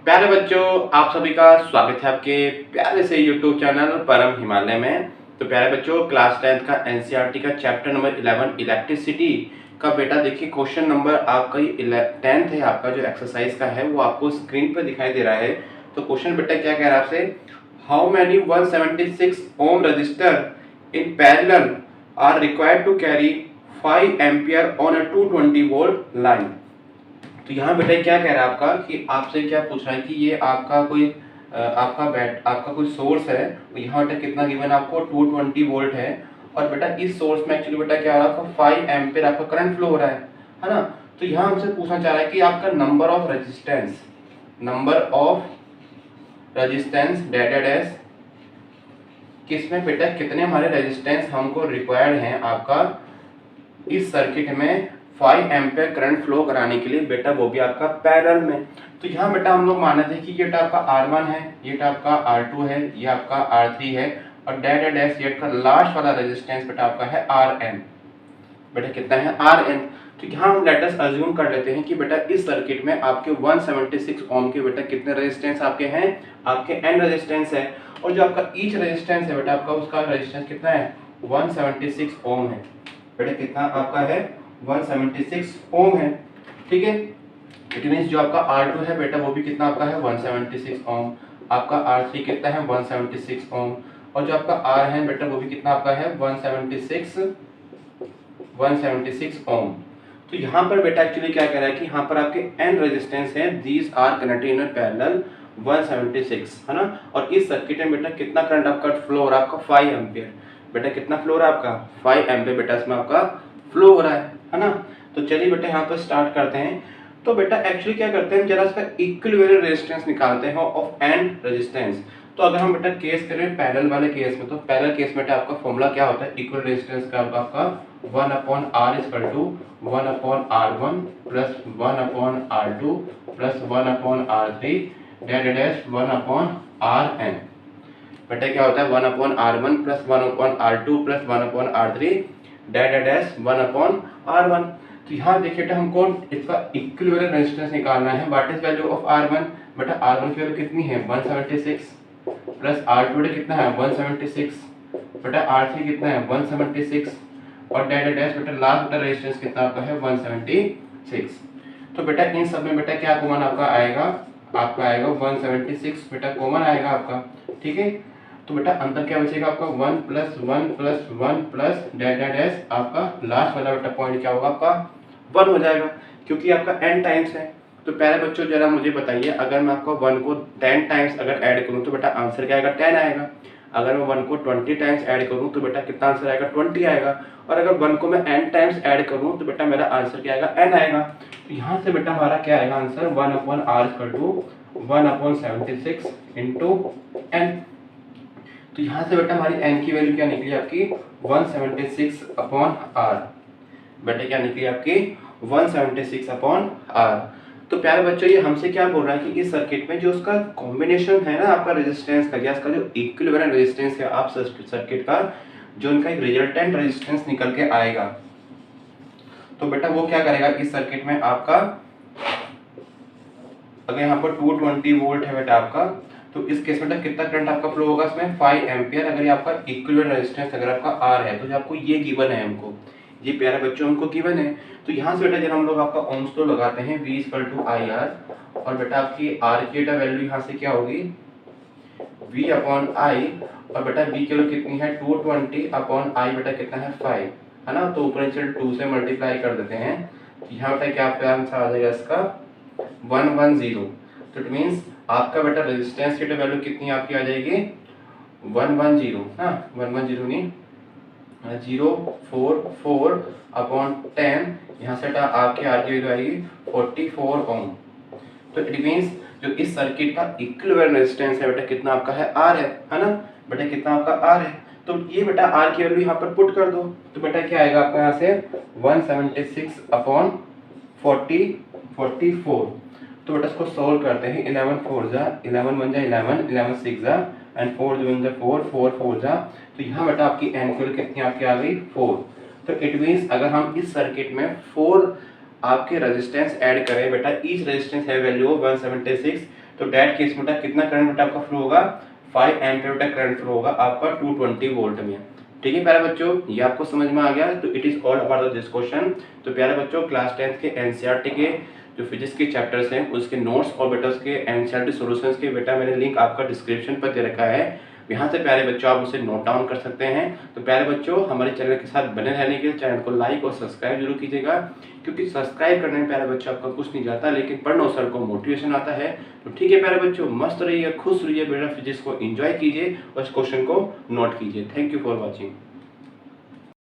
प्यारे बच्चों, आप सभी का स्वागत है आपके प्यारे से YouTube चैनल परम हिमालय में। तो प्यारे बच्चों, क्लास 10th का एनसीईआरटी का चैप्टर नंबर 11 इलेक्ट्रिसिटी का बेटा देखिए क्वेश्चन नंबर आपका ये 10th है, आपका जो एक्सरसाइज का है वो आपको स्क्रीन पर दिखाई दे रहा है। तो क्वेश्चन बेटा क्या कह रहा है आपसे, how many 176 ohm register in parallel are required to carry 5 ampere on a 220 volt line. तो यहाँ बेटा क्या कह रहा है आपका कि आपसे क्या पूछ रहा है कि ये आपका कोई आपका कोई सोर्स है, यहाँ बेटा कितना गिवन आपको 220 वोल्ट है। और बेटा इस सोर्स में एक्चुअली बेटा क्या हो रहा है आपका 5 एम्पियर आपका करंट फ्लो हो रहा है ना। तो यहाँ हमसे पूछना चाह रहा है कि आपका number of resistance dated as किसमें बेटा कितने हमारे रेजिस्टेंस हमको रिक्वायर्ड हैं आपका इस सर्किट में 5 एम्पियर करंट फ्लो कराने के लिए बेटा, वो भी आपका पैरेलल में। तो यहाँ बेटा हम लोग माने थे कि ये आपका R1 है, ये आपका R2 है, ये आपका R3 है और डैश डैश ये का लास्ट वाला रेजिस्टेंस बेटा आपका है Rn। बेटा कितना है Rn। तो यहाँ हम लेट अस अज्यूम कर लेते हैं कि बेटा इस सर्किट में आपके 176 ओम के बेटा कितने रेजिस्टेंस आपके हैं, आपके n रेजिस्टेंस है। और जो आपका ईच रेजिस्टेंस है बेटा आपका उसका रेजिस्टेंस कितना है 176 ओम है। बेटा कितना आपका है 176 ओम है, ठीक है। इट मींस जो आपका R2 है बेटा वो भी कितना आपका है 176 ओम, आपका R3 कितना है 176 ओम और जो आपका R है बेटा वो भी कितना आपका है 176 ओम। तो यहाँ पर बेटा एक्चुअली क्या कह रहा है कि यहाँ पर आपके n रेजिस्टेंस है, these are connected in parallel 176 है ना। और इस सर्किट में बेटा कितना करंट आपका फ्लो हो रहा है आपका 5 एम्पियर। बेटा कितना फ्लो हो रहा है आपका 5 एम्पियर बेटा इसमें आपका फ्लो हो रहा है ना। तो चलिए बेटा यहाँ पर स्टार्ट करते हैं। तो बेटा एक्चुअली क्या करते हैं, जरा इसका इक्विवेलेंट रेजिस्टेंस निकालते हैं ऑफ एन रेजिस्टेंस। तो अगर हम बेटा केस करें पैरेलल वाले केस में, तो पैरेलल केस में आपका फॉर्मूला क्या होता है इक्वल रेजिस्टेंस का आपका 1/r equal to 1/r1 plus 1/r2 plus 1/r3 dash 1/rn। बेटा क्या होता है 1/r1 plus 1/r2 plus 1/r3 dash 1/r1। तो यहाँ देखिए बेटा हमको इसका इक्विवेलेंट रेजिस्टेंस निकालना है। What is value of R1, बेटा R1 की वैल्यू कितनी है 176 प्लस R2 बेटा कितना है 176 बेटा R3 कितना है 176 और डैश बेटा लास्ट बेटा रेजिस्टेंस कितना आपका है 176। तो बेटा इन सब में बेटा क्या कॉमन आपका आएगा 176 बेटा कॉमन आएगा आपका, ठीक है। तो बेटा अंतर क्या बचेगा आपका 1 प्लस 1 प्लस 1 प्लस डैश आपका लास्ट वाला बेटा पॉइंट क्या होगा आपका 1 हो जाएगा, क्योंकि आपका n टाइम्स है। तो प्यारे बच्चों जरा मुझे बताइए, अगर मैं आपको 1 को 10 टाइम्स अगर ऐड करूं तो बेटा आंसर क्या आएगा 10 आएगा। अगर मैं 1 को 20 टाइम्स ऐड करूं तो बेटा कितना आंसर आएगा 20 आएगा। और अगर 1 को मैं n टाइम्स ऐड करूं तो बेटा मेरा आंसर क्या आएगा n आएगा। तो यहाँ से बेटा हमारा क्या आएगा answer 1/r equal to 1/76 into n। तो यहाँ से बेटा हमारी n की वैल्यू क्या निकली आपकी 176/r। बेटा क्या निकली आपकी 176/r। तो प्यारे बच्चों ये हमसे क्या बोल रहा है कि इस सर्किट में जो उसका कॉम्बिनेशन है ना आपका रेजिस्टेंस का, या इसका जो इक्विवेलेंट रेजिस्टेंस है आप सर्किट का, जो उनका एक रिजल्टेंट रेजिस्टेंस निकल के आएगा, तो बेटा वो क्या करेगा इस सर्किट में आपका, अगर यहाँ पर 220 वोल्ट है बेटा आपका, तो इस केस में कितना करंट आपका फ्लो होगा इसमें 5 एम्पियर। अगर ये आपका इक्विवेलेंट रेजिस्टेंस अगर आपका R है, तो जो आपको ये गिवन है हमको, ये प्यारे बच्चों हमको गिवन है। तो यहाँ से बेटा जब हम लोग आपका ओम्स लॉ लगाते हैं V इक्वल टू IR, और बेटा आपकी R की बेटा वैल्यू यहाँ से क्या होगी V/I, और बेटा V की वैल्यू कितनी है 220/I बेटा कितना है 5 है ना। तो ऊपर नीचे 2 से मल्टीप्लाई कर देते हैं, तो यहाँ बेटा क्या आपका आंसर आ जाएगा इसका 110। तो इट मीन्स आपका बेटा रेजिस्टेंस की वैल्यू कितनी आपकी आ जाएगी 110, हाँ 110 नहीं 044/10, यहाँ से आपके आर की वैल्यू आएगी 44 ओम। तो इट मीन्स जो इस सर्किट का इक्विवेलेंट रेजिस्टेंस है बेटा कितना आपका है R है ना। बेटा कितना आपका R है, तो ये बेटा R की वैल्यू यहाँ पर पुट कर दो, तो बेटा क्या आएगा आपका यहाँ से 176/44। तो बेटा इसको सोल्व करते हैं, 11 4 जा 11 1 जा 11 11 6 जा एंड 4 1 जा 4 4 4 जा। तो यहाँ बेटा आपकी n की वैल्यू कितनी आपकी आ गई 4। तो इट मीन्स अगर हम इस सर्किट में 4 आपके रेजिस्टेंस ऐड करें बेटा, ईच रेजिस्टेंस है वैल्यू 176, तो डैट केस बेटा कितना करंट बेटा आपका फ्लो होगा, 5 एम्पीयर बेटा करंट फ्लो होगा आपका 220 वोल्ट में। ठीक है प्यारे बच्चों, ये आपको समझ में आ गया। तो it is all about this question. तो प्यारे बच्चों क्लास 10th के एनसीईआरटी के जो फिजिक्स के चैप्टर्स हैं उसके नोट्स और बेटा उसके एनसीईआरटी सॉल्यूशंस के बेटा मैंने लिंक आपका डिस्क्रिप्शन पर दे रखा है, यहाँ से प्यारे बच्चों आप उसे नोट डाउन कर सकते हैं। तो प्यारे बच्चों हमारे चैनल के साथ बने रहने के लिए चैनल को लाइक और सब्सक्राइब जरूर कीजिएगा, क्योंकि सब्सक्राइब करने में प्यारे बच्चों आपका कुछ नहीं जाता, लेकिन पढ़ने सर को मोटिवेशन आता है। तो ठीक है प्यारे बच्चों, मस्त रहिए, खुश रहिए, बेटा फिजिक्स को एंजॉय कीजिए और इस क्वेश्चन को नोट कीजिए। Thank you for watching.